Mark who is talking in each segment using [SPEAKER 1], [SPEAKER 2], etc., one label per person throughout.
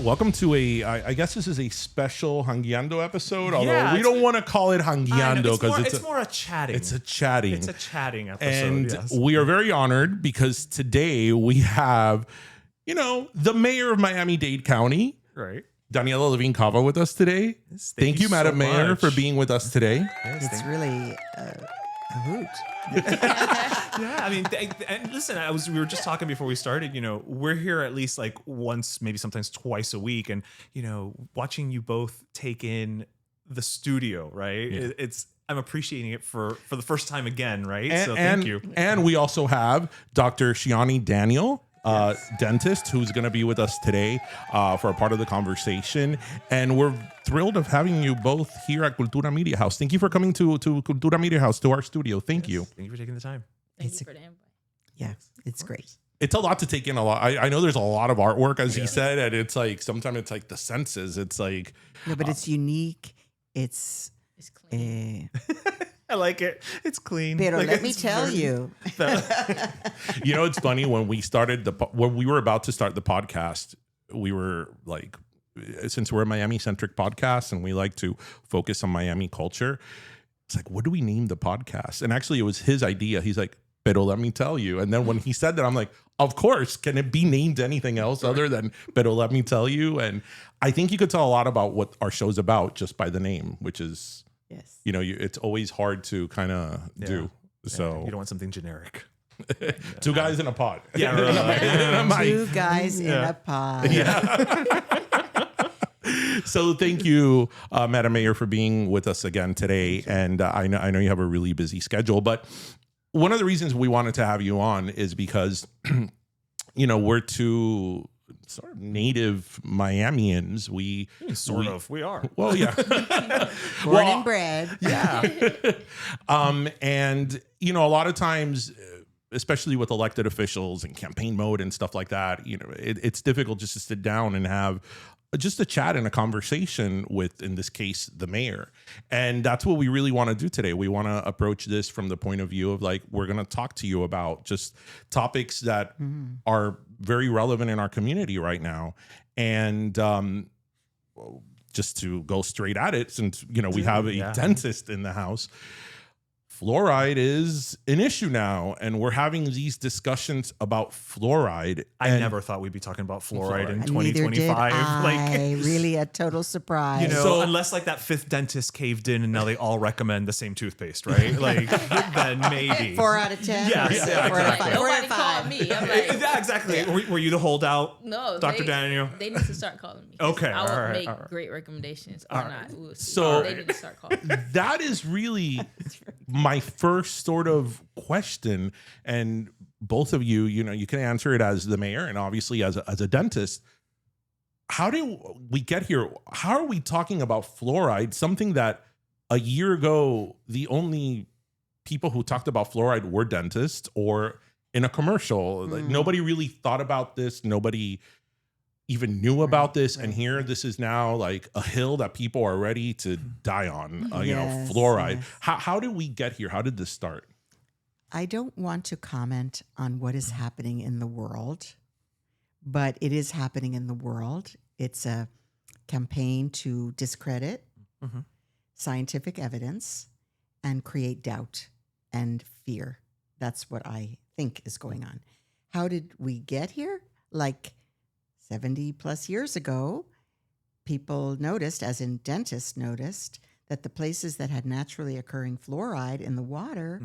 [SPEAKER 1] welcome to I guess this is a special Hangueando episode, although
[SPEAKER 2] Yeah,
[SPEAKER 1] we don't want to call it Hangueando because
[SPEAKER 2] it's more a chatting.
[SPEAKER 1] It's a chatting.
[SPEAKER 2] It's a chatting episode.
[SPEAKER 1] And
[SPEAKER 2] yes.
[SPEAKER 1] we are very honored because today we have, the mayor of Miami-Dade County,
[SPEAKER 2] right.
[SPEAKER 1] Daniella Lavine-Cava, with us today.
[SPEAKER 2] Yes,
[SPEAKER 1] thank you, Madam
[SPEAKER 2] so
[SPEAKER 1] Mayor,
[SPEAKER 2] much.
[SPEAKER 1] for being with us today.
[SPEAKER 2] Yes,
[SPEAKER 3] It's really a hoot.
[SPEAKER 2] Yeah, I mean, and listen, we were just talking before we started, we're here at least like once, maybe sometimes twice a week. And, watching you both take in the studio, right?
[SPEAKER 1] Yeah.
[SPEAKER 2] I'm appreciating it for the first time again, right?
[SPEAKER 1] And,
[SPEAKER 2] so thank you.
[SPEAKER 1] And we also have Dr. Shiani Daniel, dentist, who's going to be with us today for a part of the conversation. And we're thrilled of having you both here at Cultura Media House. Thank you for coming to Cultura Media House, to our studio. Thank you.
[SPEAKER 2] Thank you for taking the time.
[SPEAKER 4] Thank you for the invite.
[SPEAKER 3] Yeah, it's great.
[SPEAKER 1] It's a lot to take in. I know there's a lot of artwork, as he said, and it's like sometimes it's like the senses. It's like
[SPEAKER 3] No, but it's unique. It's
[SPEAKER 4] It's clean.
[SPEAKER 2] I like it. It's clean.
[SPEAKER 3] Pero
[SPEAKER 2] Like,
[SPEAKER 3] let me
[SPEAKER 2] it's
[SPEAKER 3] tell
[SPEAKER 2] very-
[SPEAKER 3] you,
[SPEAKER 1] it's funny when we were about to start the podcast, we were like, since we're a Miami centric podcast and we like to focus on Miami culture, it's like, what do we name the podcast? And actually it was his idea. He's like, pero let me tell you. And then when he said that, I'm like, of course, can it be named anything else other than pero let me tell you? And I think you could tell a lot about what our show's about just by the name, which is,
[SPEAKER 3] yes.
[SPEAKER 1] it's always hard to kind of do. So
[SPEAKER 2] You don't want something generic.
[SPEAKER 1] two guys in a pod.
[SPEAKER 2] Yeah, right.
[SPEAKER 3] Two guys in a pod.
[SPEAKER 1] So thank you, Madam Mayor, for being with us again today. And I know you have a really busy schedule, but one of the reasons we wanted to have you on is because, we're two sort of native Miamians. We
[SPEAKER 2] are.
[SPEAKER 1] Well, yeah.
[SPEAKER 3] Born and bred.
[SPEAKER 2] Yeah.
[SPEAKER 1] And, a lot of times, especially with elected officials and campaign mode and stuff like that, it's difficult just to sit down and have just a chat and a conversation with, in this case, the mayor. And that's what we really want to do today. We want to approach this from the point of view of like, we're going to talk to you about just topics that are very relevant in our community right now. And just to go straight at it, since, we have a dentist in the house, fluoride is an issue now, and we're having these discussions about fluoride.
[SPEAKER 2] I never thought we'd be talking about fluoride in
[SPEAKER 3] Neither did
[SPEAKER 2] 2025.
[SPEAKER 3] I. Really a total surprise.
[SPEAKER 2] So unless like that fifth dentist caved in and now they all recommend the same toothpaste, right? Like then maybe
[SPEAKER 3] 4 out of 10.
[SPEAKER 2] Yeah, yeah,
[SPEAKER 3] 4 out of
[SPEAKER 2] exactly.
[SPEAKER 3] 5. 4 out
[SPEAKER 4] Nobody
[SPEAKER 3] of
[SPEAKER 4] called
[SPEAKER 3] 5.
[SPEAKER 4] me. I'm like,
[SPEAKER 2] Yeah, exactly. Were you the holdout?
[SPEAKER 4] no,
[SPEAKER 2] Dr. Daniel?
[SPEAKER 4] They need to start calling me. 'cause
[SPEAKER 2] Okay,
[SPEAKER 4] I will
[SPEAKER 2] all right,
[SPEAKER 4] make
[SPEAKER 2] all right.
[SPEAKER 4] great recommendations or not. We'll see.
[SPEAKER 1] So-
[SPEAKER 4] they need to start calling me.
[SPEAKER 1] That is really my first sort of question. And both of you, you can answer it as the mayor and obviously as a dentist. How do we get here? How are we talking about fluoride? Something that a year ago, the only people who talked about fluoride were dentists or in a commercial. Like nobody really thought about this. Nobody even knew about this. And here, this is now like a hill that people are ready to die on,
[SPEAKER 3] Yes,
[SPEAKER 1] fluoride.
[SPEAKER 3] yes.
[SPEAKER 1] How did we get here? How did this start?
[SPEAKER 3] I don't want to comment on what is happening in the world, but it is happening in the world. It's a campaign to discredit scientific evidence and create doubt and fear. That's what I think is going on. How did we get here? Like 70 plus years ago, people noticed, as in dentists noticed, that the places that had naturally occurring fluoride in the water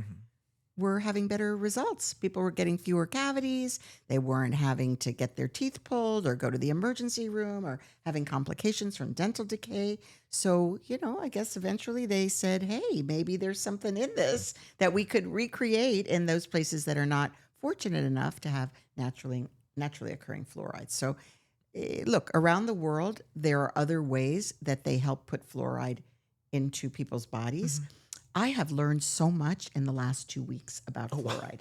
[SPEAKER 3] were having better results. People were getting fewer cavities. They weren't having to get their teeth pulled or go to the emergency room or having complications from dental decay. So, I guess eventually they said, hey, maybe there's something in this that we could recreate in those places that are not fortunate enough to have naturally occurring fluoride. So, look, around the world, there are other ways that they help put fluoride into people's bodies. I have learned so much in the last 2 weeks about fluoride.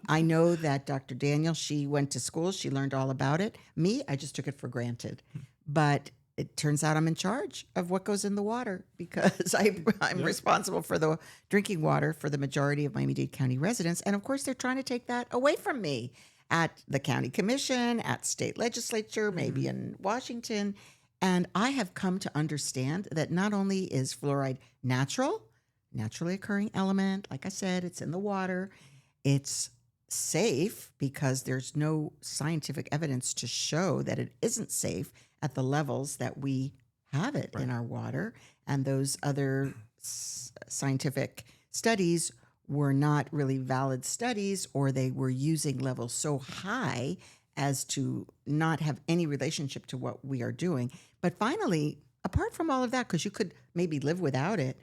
[SPEAKER 3] I know that Dr. Daniel, she went to school. She learned all about it. Me, I just took it for granted. But it turns out I'm in charge of what goes in the water because I'm responsible for the drinking water for the majority of Miami-Dade County residents. And of course, they're trying to take that away from me. at the county commission, at state legislature, maybe in Washington. And I have come to understand that not only is fluoride naturally occurring element, like I said, it's in the water, it's safe because there's no scientific evidence to show that it isn't safe at the levels that we have it in our water. And those other scientific studies were not really valid studies, or they were using levels so high as to not have any relationship to what we are doing. But finally, apart from all of that, because you could maybe live without it,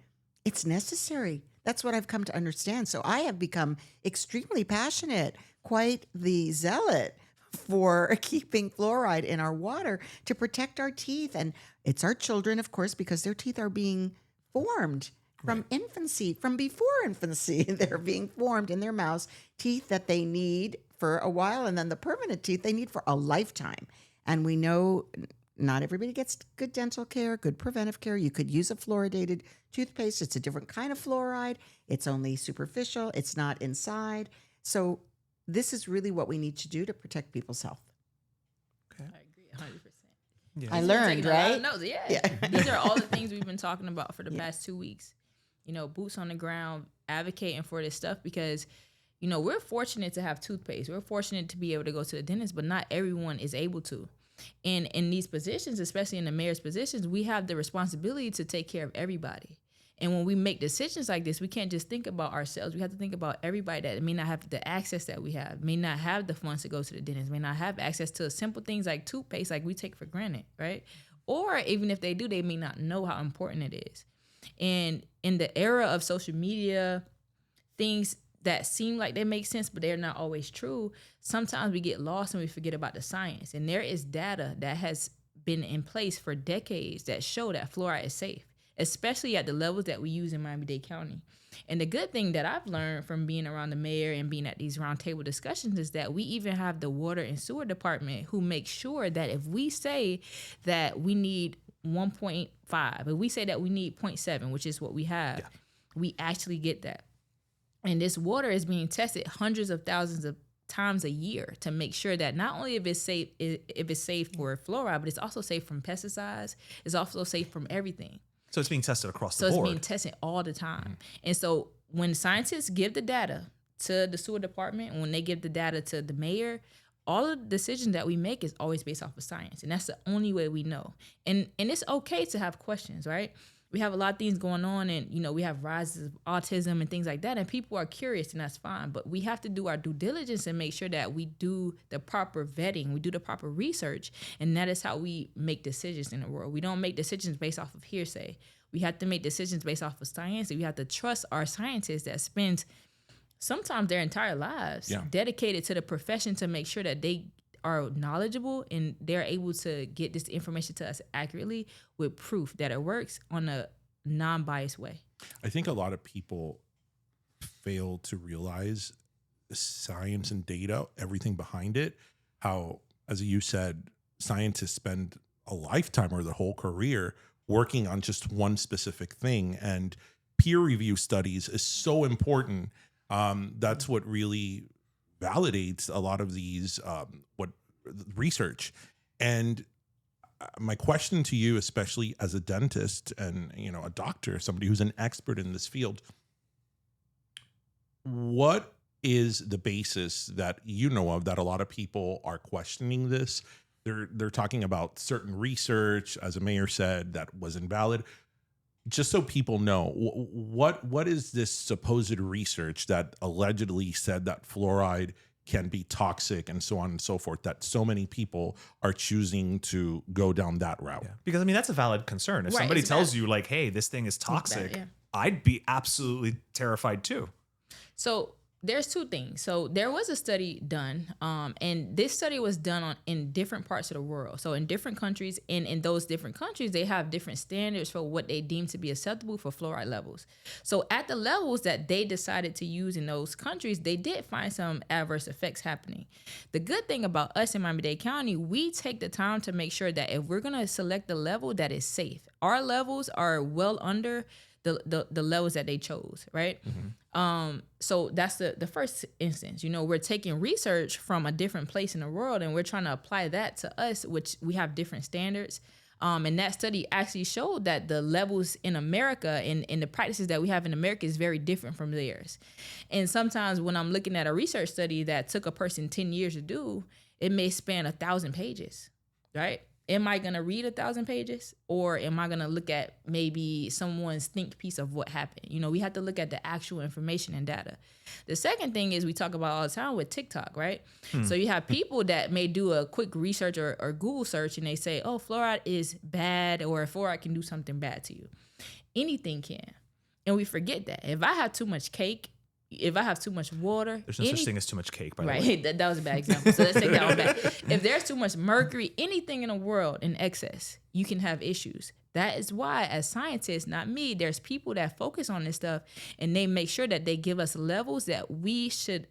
[SPEAKER 3] it's necessary. That's what I've come to understand. So I have become extremely passionate, quite the zealot for keeping fluoride in our water to protect our teeth. And it's our children, of course, because their teeth are being formed from infancy, from before infancy. They're being formed in their mouths, teeth that they need for a while, and then the permanent teeth they need for a lifetime. And we know not everybody gets good dental care, good preventive care. You could use a fluoridated toothpaste. It's a different kind of fluoride. It's only superficial. It's not inside. So this is really what we need to do to protect people's health.
[SPEAKER 2] Okay.
[SPEAKER 4] I agree 100%.
[SPEAKER 2] Yeah.
[SPEAKER 3] I learned, right?
[SPEAKER 4] No, yeah. These are all the things we've been talking about for the past 2 weeks. You know, boots on the ground, advocating for this stuff because, you know, we're fortunate to have toothpaste. We're fortunate to be able to go to the dentist, but not everyone is able to. And in these positions, especially in the mayor's positions, we have the responsibility to take care of everybody. And when we make decisions like this, we can't just think about ourselves. We have to think about everybody that may not have the access that we have, may not have the funds to go to the dentist, may not have access to simple things like toothpaste, like we take for granted, right? Or even if they do, they may not know how important it is. And in the era of social media, things that seem like they make sense, but they're not always true, sometimes we get lost and we forget about the science. And there is data that has been in place for decades that show that fluoride is safe, especially at the levels that we use in Miami-Dade County. And the good thing that I've learned from being around the mayor and being at these roundtable discussions is that we even have the water and sewer department who make sure that if we say that we need 1.5, if we say that we need 0.7, which is what we have, we actually get that. And this water is being tested hundreds of thousands of times a year to make sure that not only if it's safe for fluoride, but it's also safe from pesticides. It's also safe from everything.
[SPEAKER 2] So it's being tested across the board.
[SPEAKER 4] So it's being tested all the time. And so when scientists give the data to the sewer department, and when they give the data to the mayor, all of the decisions that we make is always based off of science. And that's the only way we know. And it's okay to have questions, right? We have a lot of things going on, and, you know, we have rises of autism and things like that, and people are curious, and that's fine. But we have to do our due diligence and make sure that we do the proper vetting, we do the proper research, and that is how we make decisions in the world. We don't make decisions based off of hearsay. We have to make decisions based off of science, and we have to trust our scientists that spend sometimes their entire lives dedicated to the profession to make sure that they are knowledgeable and they're able to get this information to us accurately with proof that it works on a non-biased way.
[SPEAKER 1] I think a lot of people fail to realize science and data, everything behind it, how, as you said, scientists spend a lifetime or their whole career working on just one specific thing. And peer review studies is so important. That's what really validates a lot of these what research. And my question to you, especially as a dentist and, you know, a doctor, somebody who's an expert in this field, what is the basis that you know of that a lot of people are questioning this? They're talking about certain research, as a mayor said, that was invalid. Just so people know, what is this supposed research that allegedly said that fluoride can be toxic and so on and so forth, that so many people are choosing to go down that route?
[SPEAKER 2] Yeah. Because, I mean, that's a valid concern. If somebody tells you, like, hey, this thing is toxic, I'd be absolutely terrified too.
[SPEAKER 4] So there's two things. So there was a study done, and this study was done in different parts of the world. So in different countries, and in those different countries, they have different standards for what they deem to be acceptable for fluoride levels. So at the levels that they decided to use in those countries, they did find some adverse effects happening. The good thing about us in Miami-Dade County, we take the time to make sure that if we're going to select the level that is safe, our levels are well under the levels that they chose, right? So that's the first instance. You know, we're taking research from a different place in the world and we're trying to apply that to us, which we have different standards. And that study actually showed that the levels in America and the practices that we have in America is very different from theirs. And sometimes when I'm looking at a research study that took a person 10 years to do, it may span 1,000 pages, right? Am I going to read 1,000 pages, or am I going to look at maybe someone's think piece of what happened? You know, we have to look at the actual information and data. The second thing is we talk about all the time with TikTok, right? So you have people that may do a quick research or Google search and they say, oh, fluoride is bad, or fluoride can do something bad to you. Anything can. And we forget that. If I have too much cake, if I have too much water,
[SPEAKER 2] there's no such thing as too much cake, by the way.
[SPEAKER 4] Right, that was a bad example. So let's take that one back. If there's too much mercury, anything in the world in excess, you can have issues. That is why, as scientists, not me, there's people that focus on this stuff and they make sure that they give us levels that we should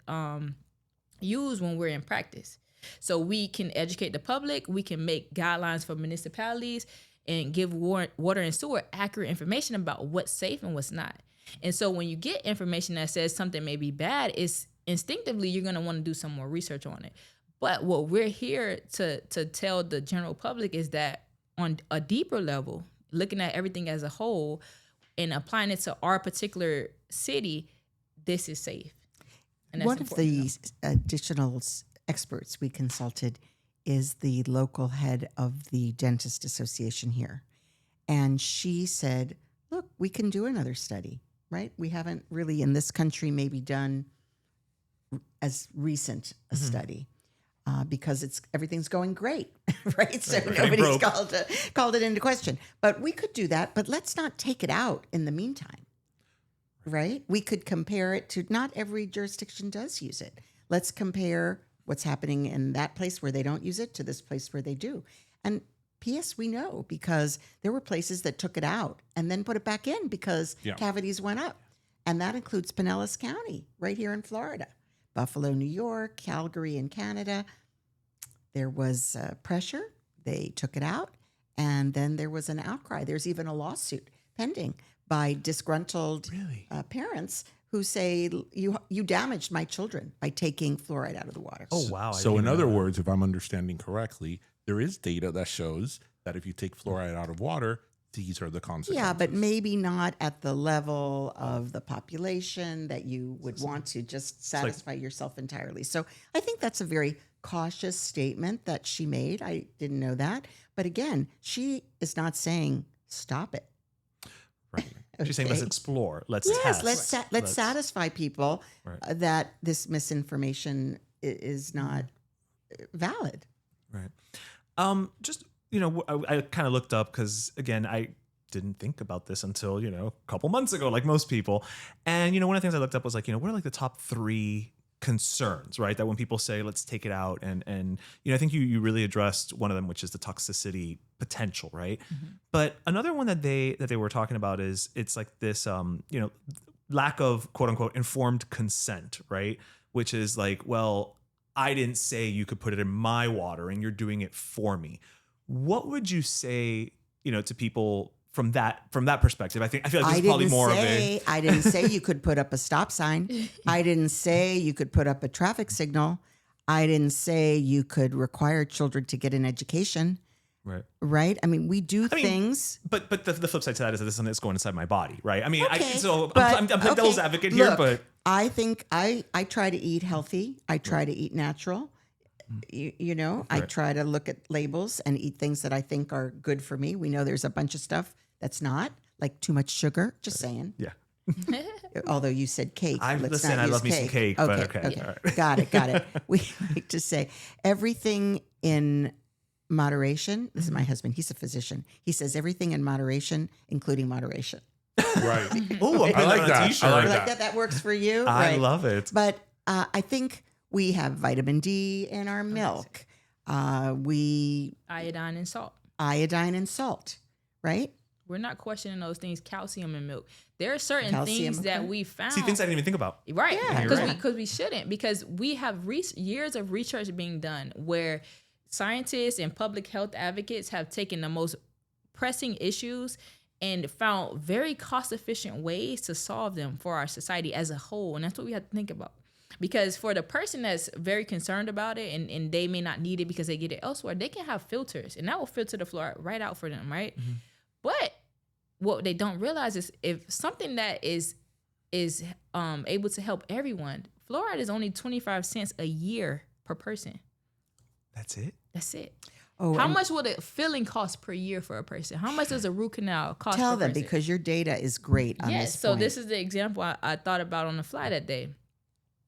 [SPEAKER 4] use when we're in practice. So we can educate the public, we can make guidelines for municipalities and give water and sewer accurate information about what's safe and what's not. And so when you get information that says something may be bad, it's instinctively you're going to want to do some more research on it. But what we're here to tell the general public is that on a deeper level, looking at everything as a whole and applying it to our particular city, this is safe. And that's
[SPEAKER 3] one of the additional experts we consulted is the local head of the Dentist Association here. And she said, look, we can do another study. Right? We haven't really in this country maybe done as recent a study because everything's going great, right? So nobody's called it into question. But we could do that, but let's not take it out in the meantime, right? We could compare it to, not every jurisdiction does use it. Let's compare what's happening in that place where they don't use it to this place where they do. And P.S. we know because there were places that took it out and then put it back in because cavities went up. And that includes Pinellas County right here in Florida, Buffalo, New York, Calgary in Canada. There was pressure. They took it out. And then there was an outcry. There's even a lawsuit pending by disgruntled parents who say, you damaged my children by taking fluoride out of the water.
[SPEAKER 2] Oh, wow.
[SPEAKER 1] So in other words, if I'm understanding correctly, there is data that shows that if you take fluoride out of water, these are the consequences.
[SPEAKER 3] Yeah, but maybe not at the level of the population that you would want to just satisfy yourself entirely. So I think that's a very cautious statement that she made. I didn't know that. But again, she is not saying stop it.
[SPEAKER 2] Right. She's saying let's explore. Let's test.
[SPEAKER 3] Let's satisfy people that this misinformation is not valid.
[SPEAKER 2] Right. Just, you know, I kind of looked up because, again, I didn't think about this until, you know, a couple months ago, like most people. And, you know, one of the things I looked up was like, you know, what are like the top 3 concerns, right? That when people say, let's take it out. And you know, I think you really addressed one of them, which is the toxicity potential, right? Mm-hmm. But another one that they were talking about is it's like this, you know, lack of quote unquote informed consent, right? Which is like, well, I didn't say you could put it in my water and you're doing it for me. What would you say, you know, to people from that perspective? I feel like this is probably more of a...
[SPEAKER 3] I didn't say you could put up a stop sign. I didn't say you could put up a traffic signal. I didn't say you could require children to get an education.
[SPEAKER 2] Right.
[SPEAKER 3] Right. I mean, we do things.
[SPEAKER 2] But the flip side to that is that this is something that's going inside my body, right? I mean,
[SPEAKER 3] okay,
[SPEAKER 2] I'm devil's advocate here, but
[SPEAKER 3] I think I try to eat healthy. I try to eat natural. You know, I try to look at labels and eat things that I think are good for me. We know there's a bunch of stuff that's not, like too much sugar. Just saying.
[SPEAKER 2] Yeah.
[SPEAKER 3] Although you said cake.
[SPEAKER 2] I love me some cake.
[SPEAKER 3] Okay.
[SPEAKER 2] But okay. All right.
[SPEAKER 3] Got it. We like to say everything in moderation. This is my husband. He's a physician. He says everything in moderation, including moderation.
[SPEAKER 1] Right.
[SPEAKER 2] Oh, I like that.
[SPEAKER 1] I
[SPEAKER 3] like that. That works for you.
[SPEAKER 2] I love it.
[SPEAKER 3] But I think we have vitamin D in our milk.
[SPEAKER 4] Iodine and salt.
[SPEAKER 3] Right?
[SPEAKER 4] We're not questioning those things. Calcium in milk. There are certain things that we found.
[SPEAKER 2] See, things I didn't even think about.
[SPEAKER 4] Right.
[SPEAKER 3] Yeah,
[SPEAKER 4] because we shouldn't. Because we have years of research being done where scientists and public health advocates have taken the most pressing issues and found very cost efficient ways to solve them for our society as a whole. And that's what we have to think about. Because for the person that's very concerned about it and they may not need it because they get it elsewhere, they can have filters and that will filter the fluoride right out for them, right? Mm-hmm. But what they don't realize is if something that is able to help everyone, fluoride is only 25 cents a year per person.
[SPEAKER 2] That's it?
[SPEAKER 4] That's it.
[SPEAKER 3] Oh,
[SPEAKER 4] how much would a filling cost per year for a person? How much does a root canal cost per person?
[SPEAKER 3] Tell them, because your data is great on this
[SPEAKER 4] so
[SPEAKER 3] point.
[SPEAKER 4] this is the example I thought about on the fly that day.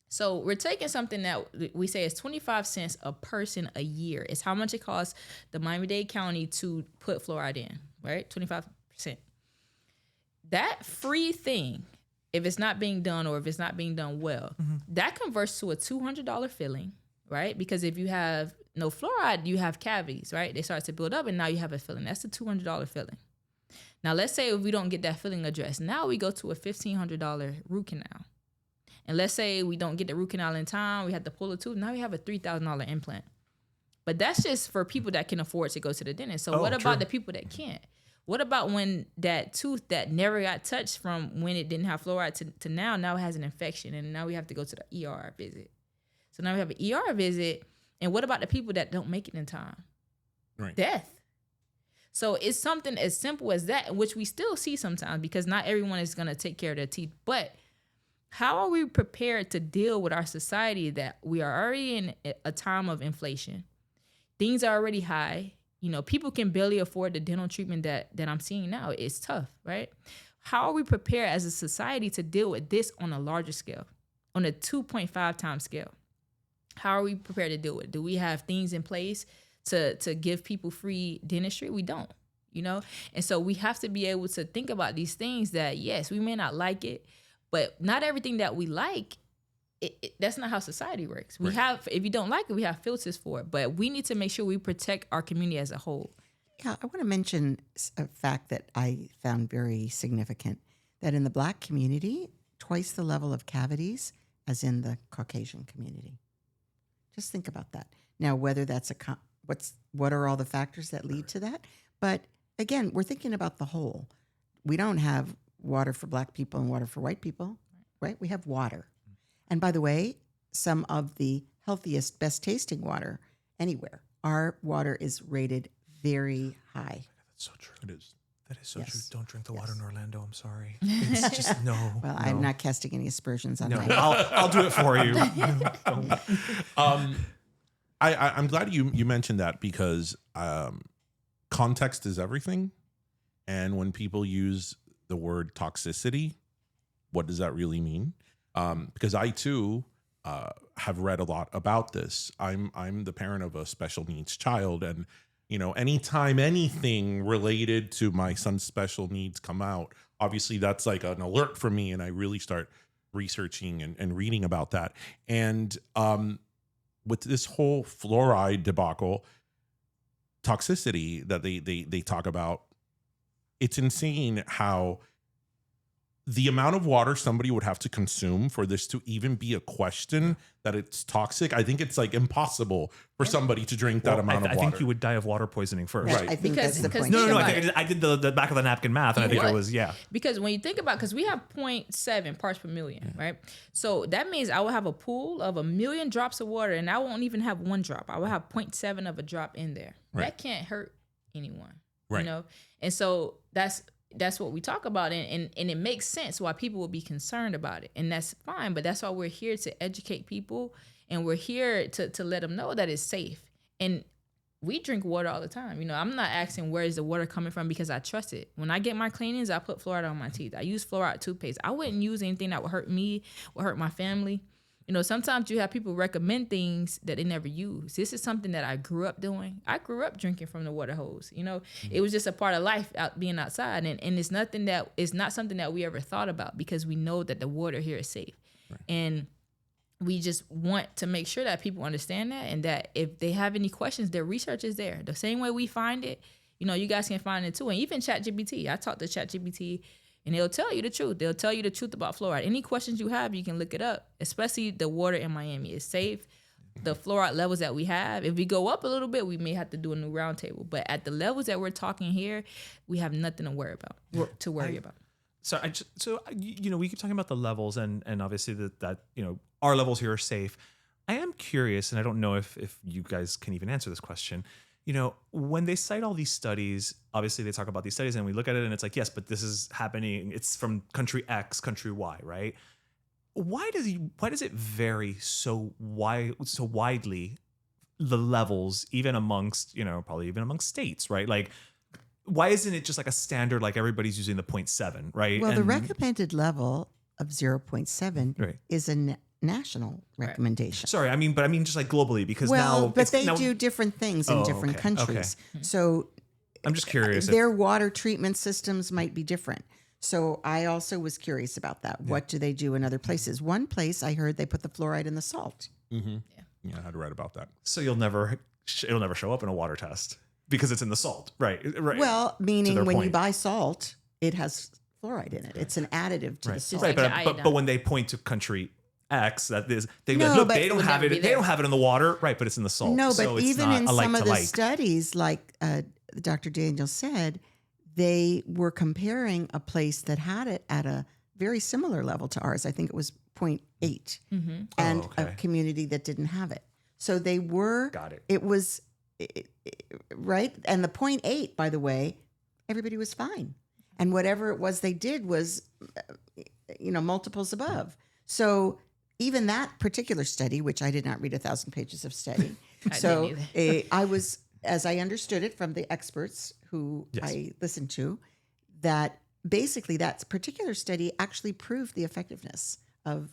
[SPEAKER 4] So we're taking something that we say is 25 cents a person a year. It's how much it costs the Miami-Dade County to put fluoride in, right? 25%. That free thing, if it's not being done or if it's not being done well, that converts to a $200 filling, right? Because if you have no fluoride, you have cavities, right? They start to build up and now you have a filling. That's a $200 filling. Now, let's say if we don't get that filling addressed, now we go to a $1,500 root canal. And let's say we don't get the root canal in time, we have to pull the tooth. Now we have a $3,000 implant. But that's just for people that can afford to go to the dentist. So what about the people that can't? What about when that tooth that never got touched from when it didn't have fluoride to now it has an infection and now we have to go to the ER visit. So now we have an ER visit. And what about the people that don't make it in time?
[SPEAKER 1] Right.
[SPEAKER 4] Death. So it's something as simple as that, which we still see sometimes because not everyone is going to take care of their teeth. But how are we prepared to deal with our society that we are already in a time of inflation? Things are already high. You know, people can barely afford the dental treatment that I'm seeing now. It's tough, right? How are we prepared as a society to deal with this on a larger scale, on a 2.5 times scale? How are we prepared to deal with it? Do we have things in place to give people free dentistry? We don't, you know? And so we have to be able to think about these things that, yes, we may not like it, but not everything that we like, that's not how society works. We have, if you don't like it, we have filters for it, but we need to make sure we protect our community as a whole.
[SPEAKER 3] Yeah, I want to mention a fact that I found very significant, that in the Black community, twice the level of cavities as in the Caucasian community. Just think about that. Now, whether that's what are all the factors that lead to that? But again, we're thinking about the whole. We don't have water for Black people and water for white people, right? We have water. And by the way, some of the healthiest, best tasting water anywhere, our water is rated very high.
[SPEAKER 2] That's so true.
[SPEAKER 1] It is.
[SPEAKER 2] That is so true. Don't drink the water in Orlando. I'm sorry. It's just no.
[SPEAKER 3] Well, I'm not casting any aspersions on that.
[SPEAKER 2] I'll do it for you.
[SPEAKER 1] I'm glad you mentioned that because context is everything. And when people use the word toxicity, what does that really mean? Because I too have read a lot about this. I'm the parent of a special needs child, and you know, anytime anything related to my son's special needs come out, obviously that's like an alert for me, and I really start researching and reading about that. And with this whole fluoride debacle, toxicity that they talk about, it's insane how the amount of water somebody would have to consume for this to even be a question that it's toxic. I think it's like impossible for somebody to drink that amount of water.
[SPEAKER 2] I think you would die of water poisoning first.
[SPEAKER 3] Right. I think that's the point.
[SPEAKER 2] No. I did the back of the napkin math, and I think it was,
[SPEAKER 4] Because when you think about, because we have 0.7 parts per million, right? So that means I will have a pool of 1 million drops of water, and I won't even have one drop. I will have 0.7 of a drop in there.
[SPEAKER 1] Right.
[SPEAKER 4] That can't hurt anyone,
[SPEAKER 1] Right.
[SPEAKER 4] you know? And so that's what we talk about, and it makes sense why people will be concerned about it, and that's fine. But that's why we're here to educate people, and we're here to let them know that it's safe. And we drink water all the time. You know, I'm not asking where is the water coming from because I trust it. When I get my cleanings, I put fluoride on my teeth. I use fluoride toothpaste. I wouldn't use anything that would hurt me, would hurt my family. You know, sometimes you have people recommend things that they never use. This is something that I grew up doing. I grew up drinking from the water hose. You know, It was just a part of life, being outside. And it's not something that we ever thought about because we know that the water here is safe. Right. And we just want to make sure that people understand that, and that if they have any questions, their research is there. The same way we find it, you know, you guys can find it too. And even ChatGPT. I talked to ChatGPT, and they'll tell you the truth. They'll tell you the truth about fluoride. Any questions you have, you can look it up, especially the water in Miami is safe. the fluoride levels that we have. If we go up a little bit, we may have to do a new roundtable. But at the levels that we're talking here, we have nothing to worry about.
[SPEAKER 2] So we keep talking about the levels and obviously that our levels here are safe. I am curious, and I don't know if you guys can even answer this question. When they cite all these studies, obviously they talk about these studies and we look at it and it's like, yes, but this is happening. It's from country X, country Y, right? Why does it vary so widely, the levels, even amongst, probably even amongst states, right? Like, why isn't it just like a standard, like everybody's using the 0.7, right?
[SPEAKER 3] Well, the recommended level of 0.7 is a national recommendation.
[SPEAKER 2] Sorry, I mean just like globally, because
[SPEAKER 3] they do different things in different countries.
[SPEAKER 2] Okay.
[SPEAKER 3] So
[SPEAKER 2] I'm just curious.
[SPEAKER 3] Their water treatment systems might be different. So I also was curious about that. What do they do in other places? One place I heard they put the fluoride in the salt.
[SPEAKER 1] Mm-hmm. Yeah, I had read about that.
[SPEAKER 2] So it'll never show up in a water test because it's in the salt, right?
[SPEAKER 3] Well, meaning when you buy salt, it has fluoride in it. It's an additive to the salt.
[SPEAKER 2] Right, but when they point to country X, that is, they don't have it. They don't have it in the water, right? But it's in the salt.
[SPEAKER 3] No, but
[SPEAKER 2] so
[SPEAKER 3] even in some of the studies, like Dr. Daniel said, they were comparing a place that had it at a very similar level to ours. I think it was 0.8, and a community that didn't have it. So they were. Got it. It was right, and the 0.8, by the way, everybody was fine, and whatever it was they did was, multiples above. So even that particular study, which I did not read 1,000 pages of study, so I was, as I understood it from the experts who I listened to, that basically that particular study actually proved the effectiveness of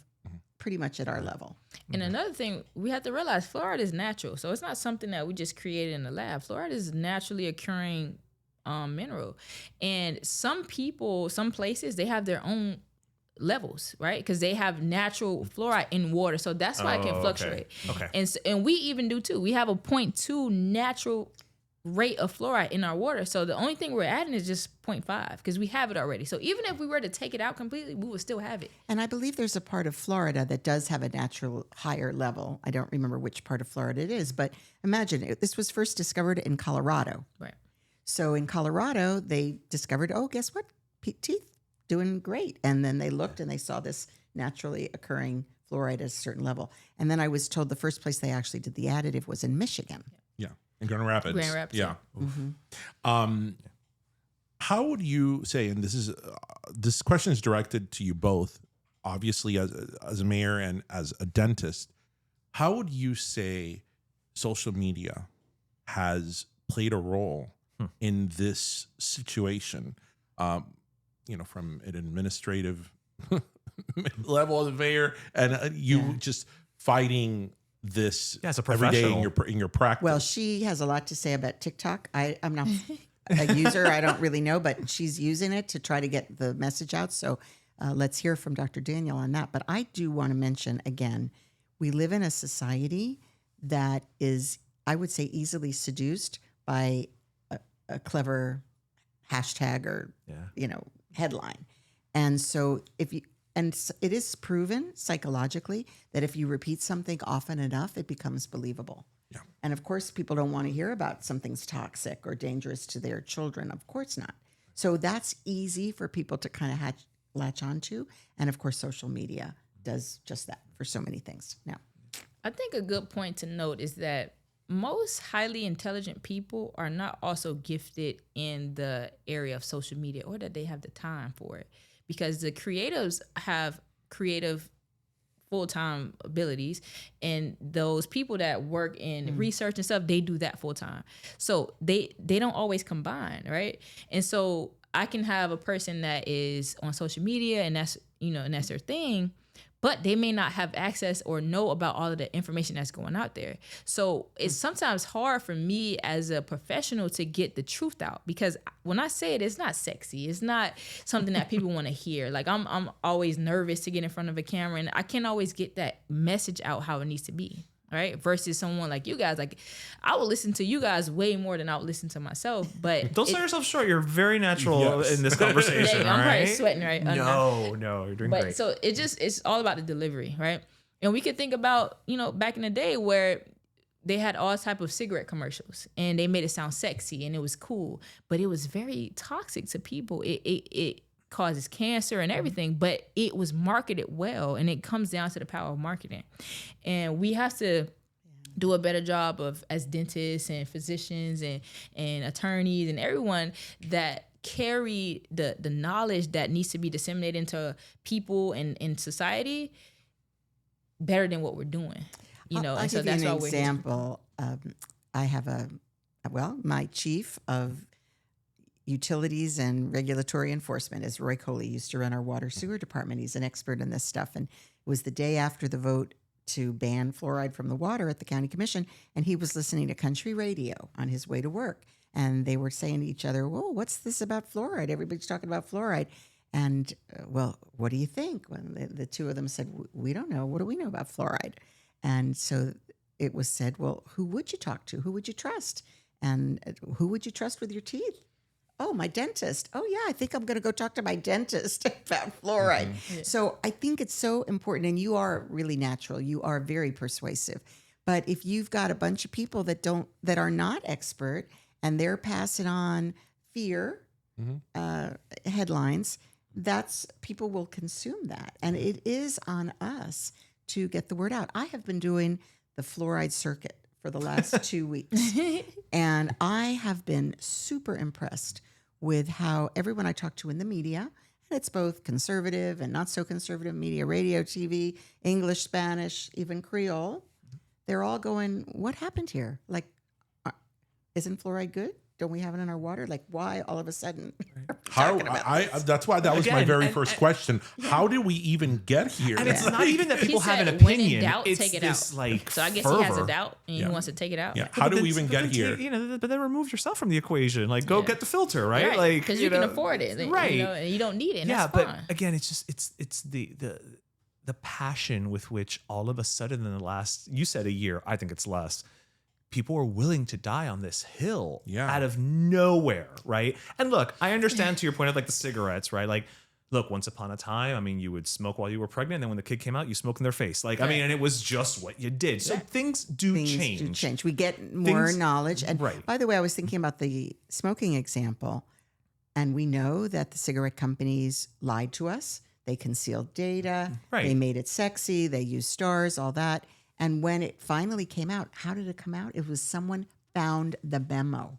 [SPEAKER 3] pretty much at our level.
[SPEAKER 4] And another thing, we have to realize fluoride is natural. So it's not something that we just created in the lab. Fluoride is naturally occurring mineral. And some places, they have their own levels, right? Because they have natural fluoride in water. So that's why it can fluctuate. Okay. And we even do too. We have a 0.2 natural rate of fluoride in our water. So the only thing we're adding is just 0.5 because we have it already. So even if we were to take it out completely, we would still have it.
[SPEAKER 3] And I believe there's a part of Florida that does have a natural higher level. I don't remember which part of Florida it is, but imagine this was first discovered in Colorado.
[SPEAKER 4] Right.
[SPEAKER 3] So in Colorado, they discovered, guess what? Teeth doing great. And then they looked and they saw this naturally occurring fluoride at a certain level. And then I was told the first place they actually did the additive was in Michigan.
[SPEAKER 1] Yeah. In Grand Rapids. Yeah.
[SPEAKER 3] Mm-hmm.
[SPEAKER 1] How would you say, and this question is directed to you both, obviously as a mayor and as a dentist, how would you say social media has played a role in this situation? From an administrative level as a mayor, and just fighting this
[SPEAKER 2] as a
[SPEAKER 1] every day
[SPEAKER 2] professional
[SPEAKER 1] in your practice.
[SPEAKER 3] Well, she has a lot to say about TikTok. I'm not a user. I don't really know, but she's using it to try to get the message out. So let's hear from Dr. Daniel on that. But I do want to mention again, we live in a society that is, I would say, easily seduced by a clever hashtag or headline. And so it is proven psychologically that if you repeat something often enough, it becomes believable. Yeah. And of course, people don't want to hear about something's toxic or dangerous to their children. Of course not. So that's easy for people to kind of latch onto. And of course, social media does just that for so many things. Now,
[SPEAKER 4] I think a good point to note is that most highly intelligent people are not also gifted in the area of social media or that they have the time for it, because the creatives have creative full-time abilities, and those people that work in research and stuff, they do that full-time. So they don't always combine, right? And so I can have a person that is on social media and that's their thing, but they may not have access or know about all of the information that's going out there. So it's sometimes hard for me as a professional to get the truth out, because when I say it, it's not sexy. It's not something that people want to hear. Like I'm always nervous to get in front of a camera, and I can't always get that message out how it needs to be. Right? Versus someone like you guys. Like, I will listen to you guys way more than I would listen to myself. But
[SPEAKER 2] don't sell yourself short. You're very natural in this conversation.
[SPEAKER 4] I'm
[SPEAKER 2] right?
[SPEAKER 4] probably sweating right now.
[SPEAKER 2] No, you're doing great.
[SPEAKER 4] So it's all about the delivery, right? And we could think about, back in the day where they had all type of cigarette commercials and they made it sound sexy and it was cool, but it was very toxic to people. It causes cancer and everything, but it was marketed well, and it comes down to the power of marketing. And we have to do a better job of, as dentists and physicians and attorneys and everyone that carry the knowledge that needs to be disseminated into people and in society better than what we're doing.
[SPEAKER 3] I'll
[SPEAKER 4] and so
[SPEAKER 3] give you
[SPEAKER 4] that's
[SPEAKER 3] an
[SPEAKER 4] why
[SPEAKER 3] example. I have my chief of utilities and regulatory enforcement is Roy Coley. Used to run our water sewer department. He's an expert in this stuff. And it was the day after the vote to ban fluoride from the water at the county commission. And he was listening to country radio on his way to work. And they were saying to each other, whoa, what's this about fluoride? Everybody's talking about fluoride. And, well, what do you think? When the two of them said, we don't know. What do we know about fluoride? And so it was said, well, who would you talk to? Who would you trust? And who would you trust with your teeth? Oh, my dentist. Oh, yeah, I think I'm going to go talk to my dentist about fluoride. Mm-hmm. Yeah. So I think it's so important. And you are really natural. You are very persuasive. But if you've got a bunch of people that are not expert and they're passing on fear headlines, people will consume that. And it is on us to get the word out. I have been doing the fluoride circuit for the last 2 weeks. And I have been super impressed with how everyone I talk to in the media, and it's both conservative and not so conservative media, radio, TV, English, Spanish, even Creole, they're all going, what happened here? Like, isn't fluoride good? Don't we have it in our water? Like, why all of a sudden?
[SPEAKER 1] That's why that was my very first question. How did we even get here?
[SPEAKER 2] And it's not even that people have an
[SPEAKER 4] When in
[SPEAKER 2] opinion.
[SPEAKER 4] doubt,
[SPEAKER 2] It's
[SPEAKER 4] take it
[SPEAKER 2] this,
[SPEAKER 4] out.
[SPEAKER 2] like,
[SPEAKER 4] So I guess
[SPEAKER 2] fervor.
[SPEAKER 4] he has a doubt and he wants to take it out.
[SPEAKER 1] Yeah. How did we even get here?
[SPEAKER 2] But then remove yourself from the equation. Like, go get the filter, right? Like,
[SPEAKER 4] because you can afford it,
[SPEAKER 2] right?
[SPEAKER 4] And you don't need it. And
[SPEAKER 2] Yeah,
[SPEAKER 4] that's
[SPEAKER 2] but
[SPEAKER 4] fine.
[SPEAKER 2] again, it's the passion with which all of a sudden in the last, you said a year, I think it's less, people are willing to die on this hill out of nowhere, right? And look, I understand to your point of like the cigarettes, right? Like, look, once upon a time, I mean, you would smoke while you were pregnant, and then when the kid came out, you smoked in their face. Like, I mean, and it was just what you did. So things do change.
[SPEAKER 3] We get more knowledge. And
[SPEAKER 2] right.
[SPEAKER 3] by the way, I was thinking about the smoking example, and we know that the cigarette companies lied to us. They concealed data.
[SPEAKER 2] Right.
[SPEAKER 3] They made it sexy. They used stars, all that. And when it finally came out, how did it come out? It was someone found the memo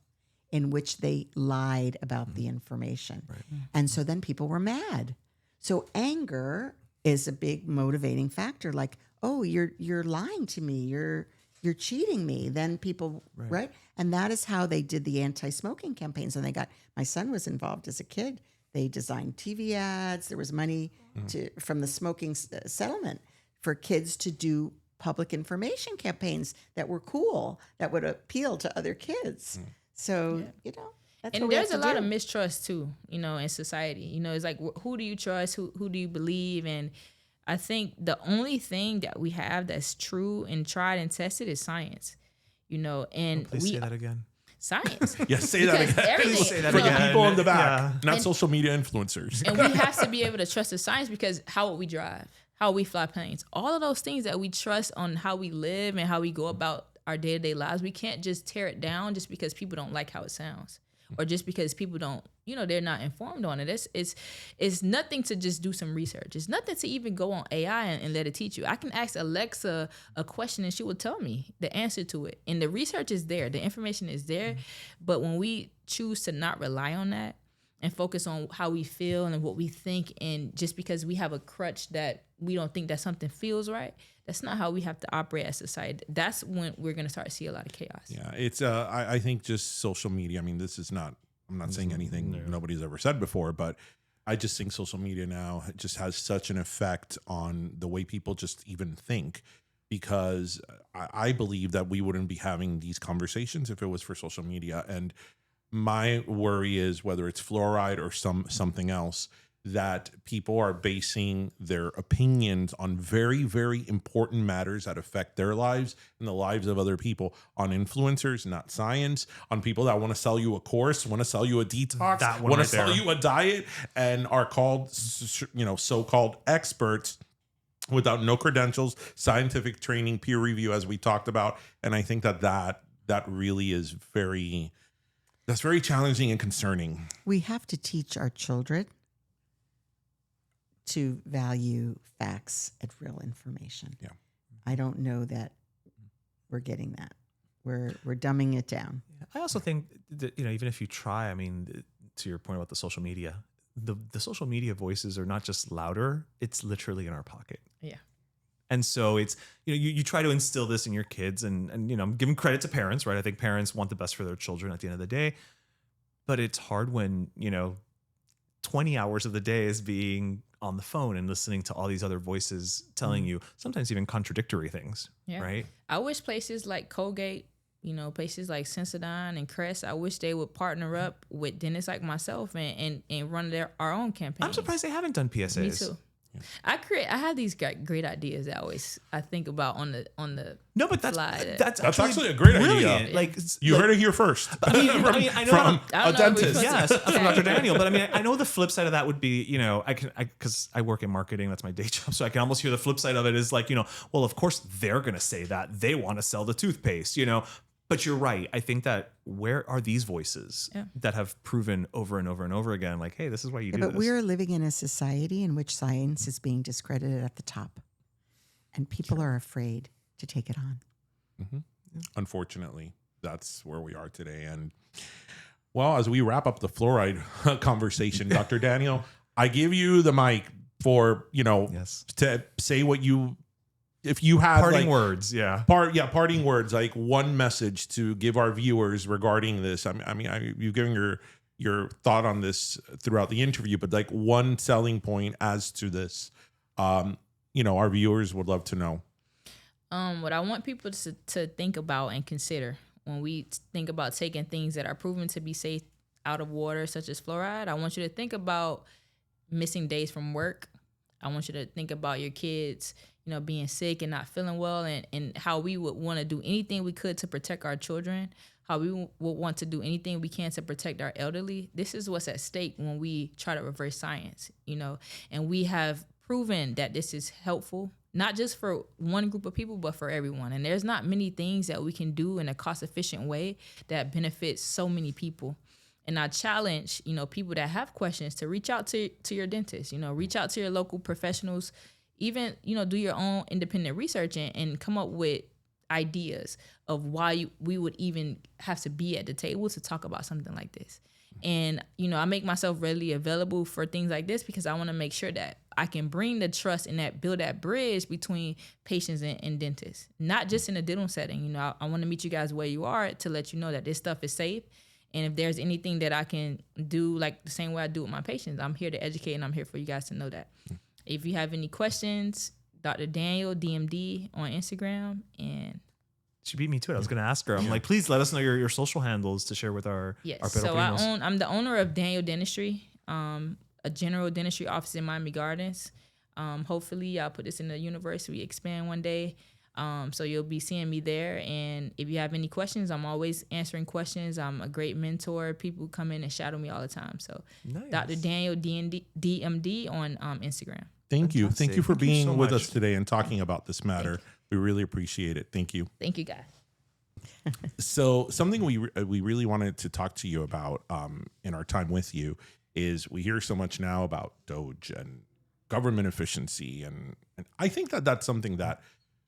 [SPEAKER 3] in which they lied about the information. Right. And so then people were mad. So anger is a big motivating factor. Like, oh, you're lying to me. You're cheating me. Then people, right? And that is how they did the anti-smoking campaigns. And my son was involved as a kid. They designed TV ads. There was money from the smoking settlement for kids to do public information campaigns that were cool, that would appeal to other kids. So, that's
[SPEAKER 4] and
[SPEAKER 3] what we
[SPEAKER 4] there's
[SPEAKER 3] have
[SPEAKER 4] a
[SPEAKER 3] to
[SPEAKER 4] lot
[SPEAKER 3] do.
[SPEAKER 4] of mistrust too, in society. It's like, who do you trust? Who do you believe? And I think the only thing that we have that's true and tried and tested is science, and
[SPEAKER 2] Please say that again.
[SPEAKER 4] Science.
[SPEAKER 1] Yes, say that
[SPEAKER 4] Because
[SPEAKER 1] again.
[SPEAKER 4] everything-
[SPEAKER 2] Say that
[SPEAKER 1] For the
[SPEAKER 2] again.
[SPEAKER 1] people in the back,
[SPEAKER 2] Yeah.
[SPEAKER 1] not social media influencers.
[SPEAKER 4] And we have to be able to trust the science, because how would we drive? How we fly planes? All of those things that we trust on how we live and how we go about our day-to-day lives, we can't just tear it down just because people don't like how it sounds, or just because people don't, they're not informed on it. It's nothing to just do some research. It's nothing to even go on AI and let it teach you. I can ask Alexa a question and she will tell me the answer to it. And the research is there. The information is there. But when we choose to not rely on that and focus on how we feel and what we think, and just because we have a crutch that we don't think that something feels right, that's not how we have to operate as society. That's when we're going to start to see a lot of chaos.
[SPEAKER 1] Yeah, it's I think just social media. I mean, I'm not saying anything nobody's ever said before, but I just think social media now just has such an effect on the way people just even think, because I believe that we wouldn't be having these conversations if it was for social media. And my worry is whether it's fluoride or something else, that people are basing their opinions on very, very important matters that affect their lives and the lives of other people, on influencers, not science, on people that want to sell you a course, want to sell you a detox, want to sell you a diet, and are called, so-called experts, without no credentials, scientific training, peer review, as we talked about. And I think that really is that's very challenging and concerning.
[SPEAKER 3] We have to teach our children to value facts and real information.
[SPEAKER 1] Yeah.
[SPEAKER 3] I don't know that we're getting that. We're dumbing it down.
[SPEAKER 2] I also think that, even if you try, I mean, to your point about the social media, the social media voices are not just louder, it's literally in our pocket.
[SPEAKER 4] Yeah.
[SPEAKER 2] And so it's, you try to instill this in your kids and I'm giving credit to parents, right? I think parents want the best for their children at the end of the day, but it's hard when, 20 hours of the day is being on the phone and listening to all these other voices telling you sometimes even contradictory things, right?
[SPEAKER 4] I wish places like Colgate, places like Sensodyne and Crest, I wish they would partner up with dentists like myself and run our own campaign.
[SPEAKER 2] I'm surprised they haven't done PSAs.
[SPEAKER 4] Me too. Yeah. I have these great ideas that I think about on the
[SPEAKER 2] no, but
[SPEAKER 4] slide.
[SPEAKER 2] That's
[SPEAKER 1] actually a great
[SPEAKER 2] brilliant.
[SPEAKER 1] idea.
[SPEAKER 2] Like
[SPEAKER 1] you heard it here first.
[SPEAKER 2] I mean, I know
[SPEAKER 1] from a dentist.
[SPEAKER 2] Yes, from Dr. Daniel. But I mean, I know the flip side of that would be, because I work in marketing, that's my day job, so I can almost hear the flip side of it is like, well, of course they're going to say that they want to sell the toothpaste, But you're right. I think that where are these voices that have proven over and over and over again, like, hey, this is why you do
[SPEAKER 3] but
[SPEAKER 2] this.
[SPEAKER 3] we are living in a society in which science is being discredited at the top, and people are afraid to take it on.
[SPEAKER 1] Mm-hmm. Unfortunately, that's where we are today. And well, as we wrap up the fluoride conversation, Dr. Daniel, I give you the mic for, to say what if you have
[SPEAKER 2] parting words,
[SPEAKER 1] parting words, like one message to give our viewers regarding this. You've given your thought on this throughout the interview, but like one selling point as to this, our viewers would love to know.
[SPEAKER 4] What I want people to think about and consider when we think about taking things that are proven to be safe out of water, such as fluoride, I want you to think about missing days from work. I want you to think about your kids, being sick and not feeling well, and how we would want to do anything we could to protect our children, how we would want to do anything we can to protect our elderly. This is what's at stake when we try to reverse science, and we have proven that this is helpful, not just for one group of people, but for everyone. And there's not many things that we can do in a cost-efficient way that benefits so many people. And I challenge, people that have questions to reach out to your dentist, reach out to your local professionals, even, do your own independent research and come up with ideas of why we would even have to be at the table to talk about something like this. And, I make myself readily available for things like this because I want to make sure that I can bring the trust and build that bridge between patients and dentists, not just in a dental setting. I want to meet you guys where you are to let you know that this stuff is safe. And if there's anything that I can do, like the same way I do with my patients, I'm here to educate and I'm here for you guys to know that. If you have any questions, Dr. Daniel, DMD on Instagram. And
[SPEAKER 2] she beat me to it. I was going to ask her. I'm like, please let us know your social handles to share with our
[SPEAKER 4] so I'm the owner of Daniel Dentistry, a general dentistry office in Miami Gardens. Hopefully I'll put this in the universe. We expand one day. So you'll be seeing me there. And if you have any questions, I'm always answering questions. I'm a great mentor. People come in and shadow me all the time. So nice. Dr. Daniel DMD on Instagram.
[SPEAKER 1] Thank you. Thank you for being with us today and talking about this matter. We really appreciate it. Thank you.
[SPEAKER 4] Thank you, guys.
[SPEAKER 1] So something we really wanted to talk to you about in our time with you is we hear so much now about DOGE and government efficiency. And I think that's something that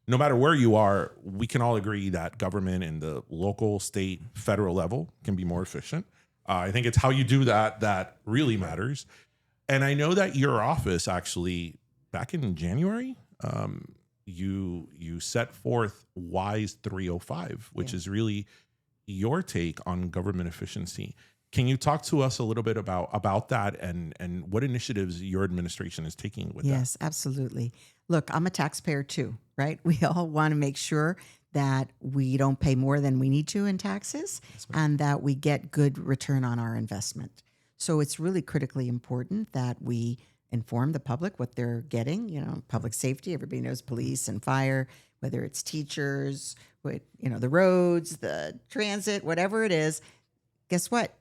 [SPEAKER 1] no matter where you are, we can all agree that government in the local, state, federal level can be more efficient. I think it's how you do that really matters. And I know that your office actually, back in January, you set forth WISE 305, which is really your take on government efficiency. Can you talk to us a little bit about that and what initiatives your administration is taking with that?
[SPEAKER 3] Yes, absolutely. Look, I'm a taxpayer too, right? We all want to make sure that we don't pay more than we need to in taxes and that we get good return on our investment. So it's really critically important that we inform the public what they're getting, public safety. Everybody knows police and fire, whether it's teachers, the roads, the transit, whatever it is. Guess what?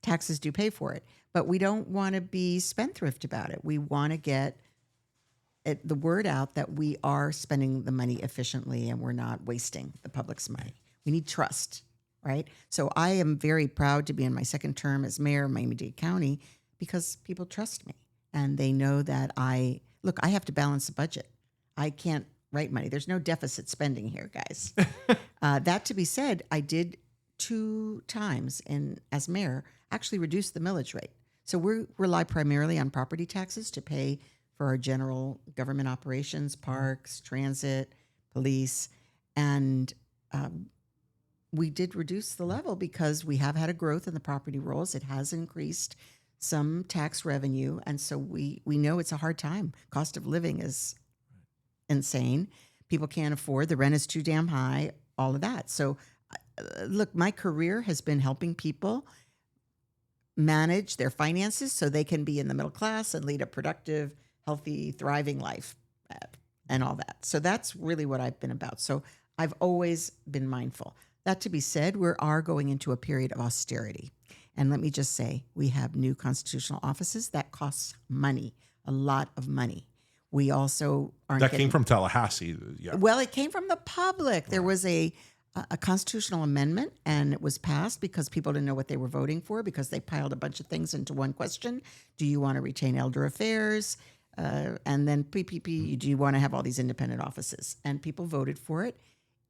[SPEAKER 3] Taxes do pay for it. But we don't want to be spendthrift about it. We want to get the word out that we are spending the money efficiently and we're not wasting the public's money. We need trust, right? So I am very proud to be in my second term as mayor of Miami-Dade County because people trust me and they know that I have to balance the budget. I can't write money. There's no deficit spending here, guys. That to be said, I did 2 times as mayor actually reduce the millage rate. So we rely primarily on property taxes to pay for our general government operations, parks, transit, police, and we did reduce the level because we have had a growth in the property rolls. It has increased some tax revenue, and so we know it's a hard time. Cost of living is insane. People can't afford. The rent is too damn high, all of that. So look, my career has been helping people manage their finances so they can be in the middle class and lead a productive, healthy, thriving life and all that. So that's really what I've been about. So I've always been mindful. That to be said, we are going into a period of austerity. And let me just say, we have new constitutional offices that costs money, a lot of money. We also aren't
[SPEAKER 1] That came from Tallahassee. Yeah.
[SPEAKER 3] Well, it came from the public. There was a constitutional amendment, and it was passed because people didn't know what they were voting for because they piled a bunch of things into one question. Do you want to retain elder affairs? And then PPP, do you want to have all these independent offices? And people voted for it.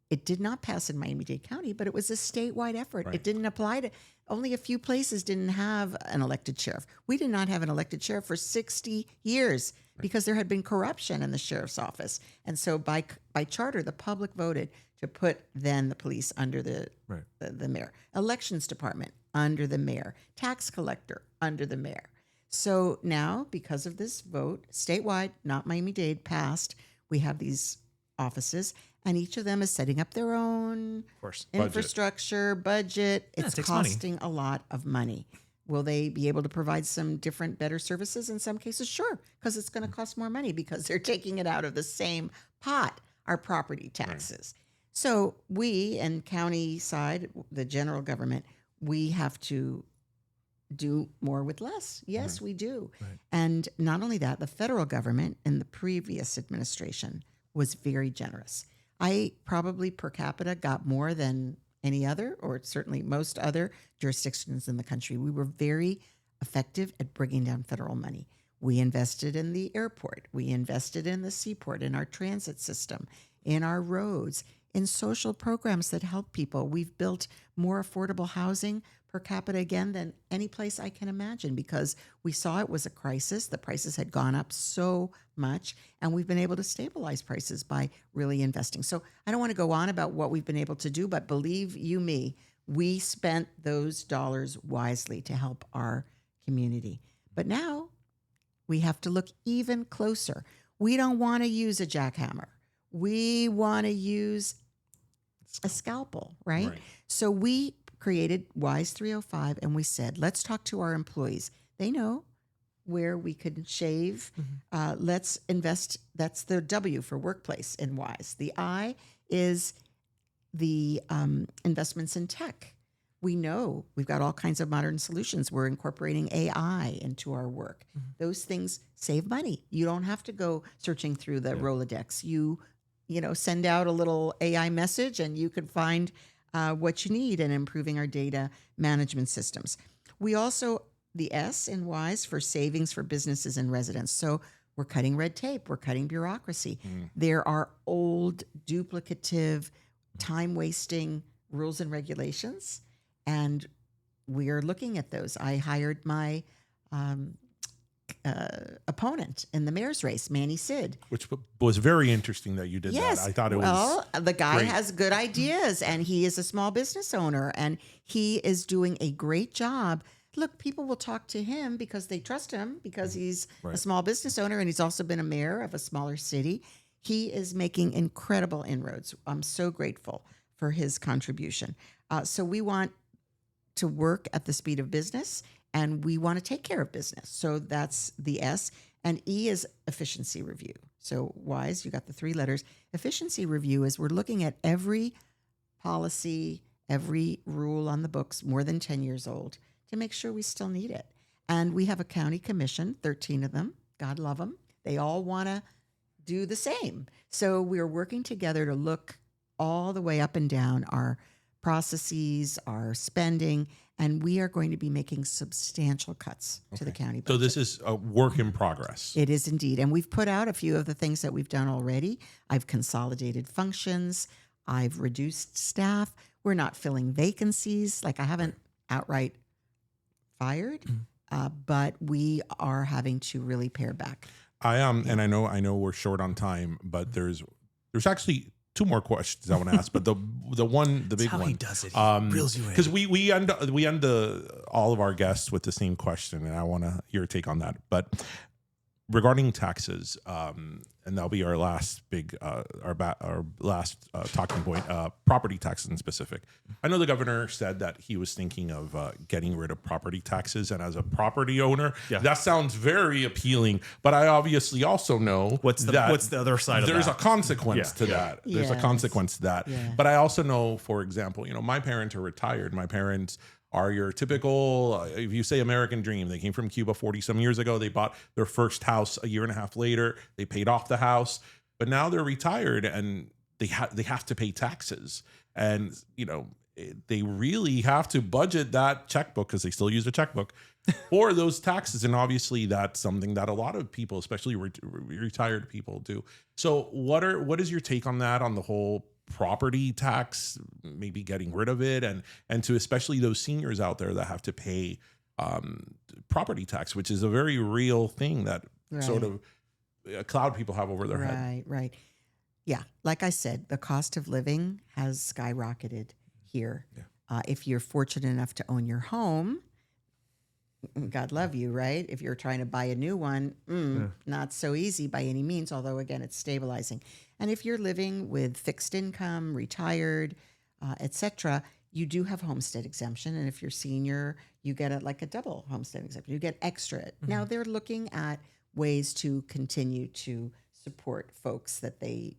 [SPEAKER 3] It did not pass in Miami-Dade County, but it was a statewide effort. Right. It didn't apply to, only a few places didn't have an elected sheriff. We did not have an elected sheriff for 60 years because there had been corruption in the sheriff's office. And so by charter, the public voted to put then the police under the mayor, elections department under the mayor, tax collector under the mayor. So now, because of this vote, statewide, not Miami-Dade, passed, we have these offices, and each of them is setting up their own infrastructure, budget. It's costing a lot of money. Will they be able to provide some different, better services in some cases? Sure, because it's going to cost more money because they're taking it out of the same pot, our property taxes. Right. So we, and county side, the general government, we have to do more with less. Yes, we do. Right. And not only that, the federal government in the previous administration was very generous. I probably per capita got more than any other, or certainly most other jurisdictions in the country. We were very effective at bringing down federal money. We invested in the airport. We invested in the seaport, in our transit system, in our roads, in social programs that help people. We've built more affordable housing per capita again than any place I can imagine because we saw it was a crisis. The prices had gone up so much, and we've been able to stabilize prices by really investing. So I don't want to go on about what we've been able to do, but believe you me, we spent those dollars wisely to help our community. But now we have to look even closer. We don't want to use a jackhammer. We want to use a scalpel, right? So we created WISE 305, and we said, let's talk to our employees. They know where we could shave. Let's invest. That's the W for workplace in WISE. The I is the investments in tech. We know we've got all kinds of modern solutions. We're incorporating AI into our work. Those things save money. You don't have to go searching through the Rolodex. You send out a little AI message and you can find what you need in improving our data management systems. We also, the S in WISE for savings for businesses and residents. So we're cutting red tape. We're cutting bureaucracy. There are old, duplicative, time-wasting rules and regulations, and we are looking at those. I hired my opponent in the mayor's race, Manny Sid.
[SPEAKER 1] Which was very interesting that you did that. I thought it was
[SPEAKER 3] Well, the guy
[SPEAKER 1] great.
[SPEAKER 3] has good ideas, and he is a small business owner, and he is doing a great job. Look, people will talk to him because they trust him because he's a small business owner, and he's also been a mayor of a smaller city. He is making incredible inroads. I'm so grateful for his contribution. So we want to work at the speed of business, and we want to take care of business. So that's the S. And E is efficiency review. So WISE, you got the 3 letters. Efficiency review is we're looking at every policy, every rule on the books more than 10 years old to make sure we still need it. And we have a county commission, 13 of them. God love them. They all want to do the same. So we're working together to look all the way up and down our processes, our spending, and we are going to be making substantial cuts to the county budget.
[SPEAKER 1] So this is a work in progress.
[SPEAKER 3] It is indeed. And we've put out a few of the things that we've done already. I've consolidated functions. I've reduced staff. We're not filling vacancies. Like I haven't outright fired, but we are having to really pare back.
[SPEAKER 1] And I know we're short on time, but there's actually two more questions I want to ask, but the big
[SPEAKER 2] That's how
[SPEAKER 1] one.
[SPEAKER 2] he does it. He reels you in.
[SPEAKER 1] Because we end all of our guests with the same question, and I want your take on that. But regarding taxes, and that'll be our last big our last talking point. Property taxes in specific. I know the governor said that he was thinking of getting rid of property taxes, and as a property owner, that sounds very appealing. But I obviously also know
[SPEAKER 2] what's the other side of that.
[SPEAKER 1] There's a consequence to that. There's a consequence to that.
[SPEAKER 3] Yeah.
[SPEAKER 1] But I also know, for example, my parents are retired. My parents are your typical, if you say American dream, they came from Cuba 40 some years ago. They bought their first house a year and a half later. They paid off the house, but now they're retired and they have to pay taxes. And, they really have to budget that checkbook because they still use a checkbook for those taxes. And obviously that's something that a lot of people, especially retired people, do. So what is your take on that, on the whole property tax, maybe getting rid of it, and to especially those seniors out there that have to pay property tax, which is a very real thing that sort of cloud people have over their head.
[SPEAKER 3] Right. Yeah. Like I said, the cost of living has skyrocketed here. Yeah. If you're fortunate enough to own your home, God love you, right? If you're trying to buy a new one, not so easy by any means, although again, it's stabilizing. And if you're living with fixed income, retired, etc., you do have homestead exemption. And if you're senior, you get a double homestead exemption. You get extra. Now they're looking at ways to continue to support folks that they,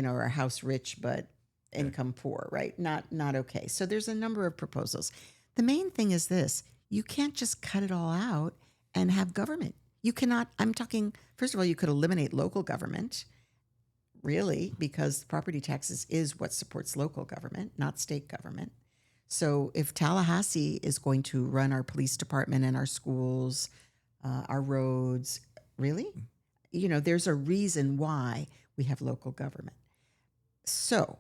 [SPEAKER 3] are house rich, but income poor, right? Not okay. So there's a number of proposals. The main thing is this: you can't just cut it all out and have government. You cannot, I'm talking, first of all, you could eliminate local government, really, because property taxes is what supports local government, not state government. So if Tallahassee is going to run our police department and our schools, our roads, really, there's a reason why we have local government. So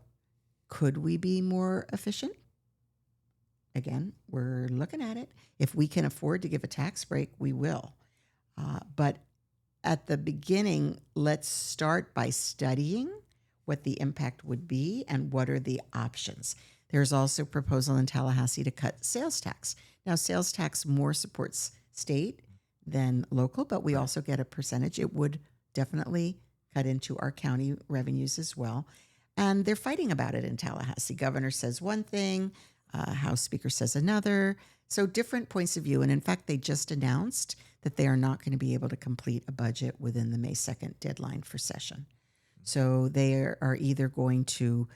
[SPEAKER 3] could we be more efficient? Again, we're looking at it. If we can afford to give a tax break, we will. But at the beginning, let's start by studying what the impact would be and what are the options. There's also a proposal in Tallahassee to cut sales tax. Now, sales tax more supports state than local, but we also get a percentage. It would definitely cut into our county revenues as well. And they're fighting about it in Tallahassee. Governor says one thing, House Speaker says another. So different points of view. And in fact, they just announced that they are not going to be able to complete a budget within the May 2nd deadline for session. So they are either going to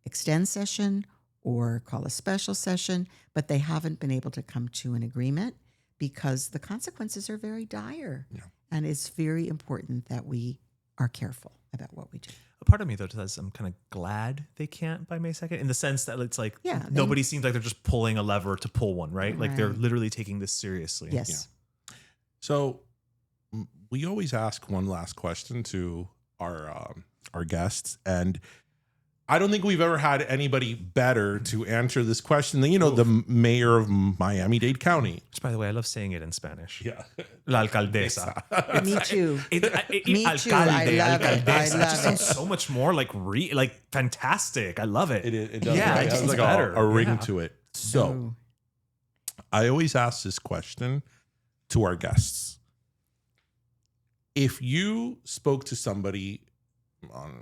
[SPEAKER 3] extend session or call a special session, but they haven't been able to come to an agreement because the consequences are very dire. Yeah. And it's very important that we are careful about what we do.
[SPEAKER 2] A part of me, though, says I'm kind of glad they can't by May 2nd, in the sense that it's like nobody seems like they're just pulling a lever to pull one, right? Like they're literally taking this seriously.
[SPEAKER 3] Yes.
[SPEAKER 1] Yeah. So we always ask one last question to our guests, and I don't think we've ever had anybody better to answer this question than, the mayor of Miami-Dade County.
[SPEAKER 2] Which, by the way, I love saying it in Spanish.
[SPEAKER 1] Yeah.
[SPEAKER 2] La alcaldesa.
[SPEAKER 3] Me too.
[SPEAKER 2] Me
[SPEAKER 3] too. I love it.
[SPEAKER 2] It just sounds so much more like fantastic. I love it.
[SPEAKER 1] It does.
[SPEAKER 2] Yeah,
[SPEAKER 1] Right?
[SPEAKER 2] it just
[SPEAKER 1] has
[SPEAKER 2] sounds
[SPEAKER 1] like
[SPEAKER 2] better.
[SPEAKER 1] a ring to it. So I always ask this question to our guests. If you spoke to somebody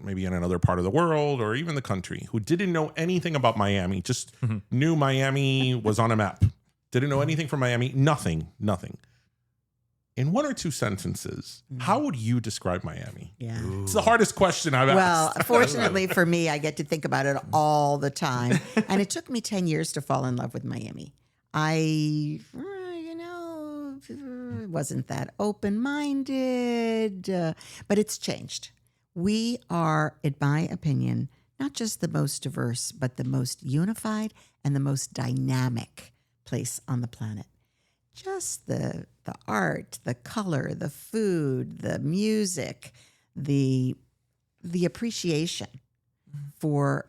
[SPEAKER 1] maybe in another part of the world or even the country who didn't know anything about Miami, just knew Miami was on a map, didn't know anything from Miami, nothing. In one or two sentences, how would you describe Miami?
[SPEAKER 3] Yeah.
[SPEAKER 1] It's the hardest question I've asked.
[SPEAKER 3] Well, fortunately for me, I get to think about it all the time. And it took me 10 years to fall in love with Miami. wasn't that open-minded, but it's changed. We are, in my opinion, not just the most diverse, but the most unified and the most dynamic place on the planet. Just the art, the color, the food, the music, the appreciation for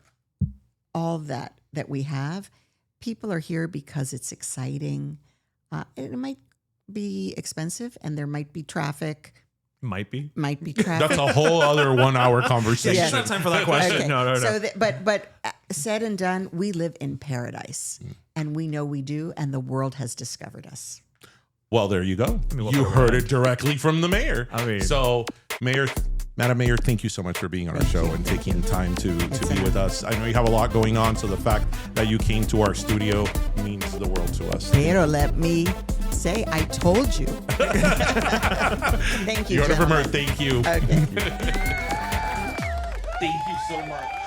[SPEAKER 3] all that we have. People are here because it's exciting. It might be expensive, and there might be traffic.
[SPEAKER 2] Might be
[SPEAKER 3] traffic.
[SPEAKER 1] That's a whole other 1 hour conversation.
[SPEAKER 2] There's not time for that question.
[SPEAKER 3] Okay.
[SPEAKER 2] No.
[SPEAKER 3] So, but said and done, we live in paradise, and we know we do, and the world has discovered us.
[SPEAKER 1] Well, there you go.
[SPEAKER 2] we'll
[SPEAKER 1] You
[SPEAKER 2] put it
[SPEAKER 1] heard
[SPEAKER 2] right.
[SPEAKER 1] it directly from the mayor.
[SPEAKER 2] I mean-
[SPEAKER 1] so Madam Mayor, thank you so much for being on our show and taking time to be with us. I know you have a lot going on, so the fact that you came to our studio means the world to us.
[SPEAKER 3] Pero let me say, I told you. Thank you,
[SPEAKER 1] Jennifer
[SPEAKER 3] gentlemen.
[SPEAKER 1] Murray, thank you.
[SPEAKER 3] Okay.
[SPEAKER 1] Thank you so much.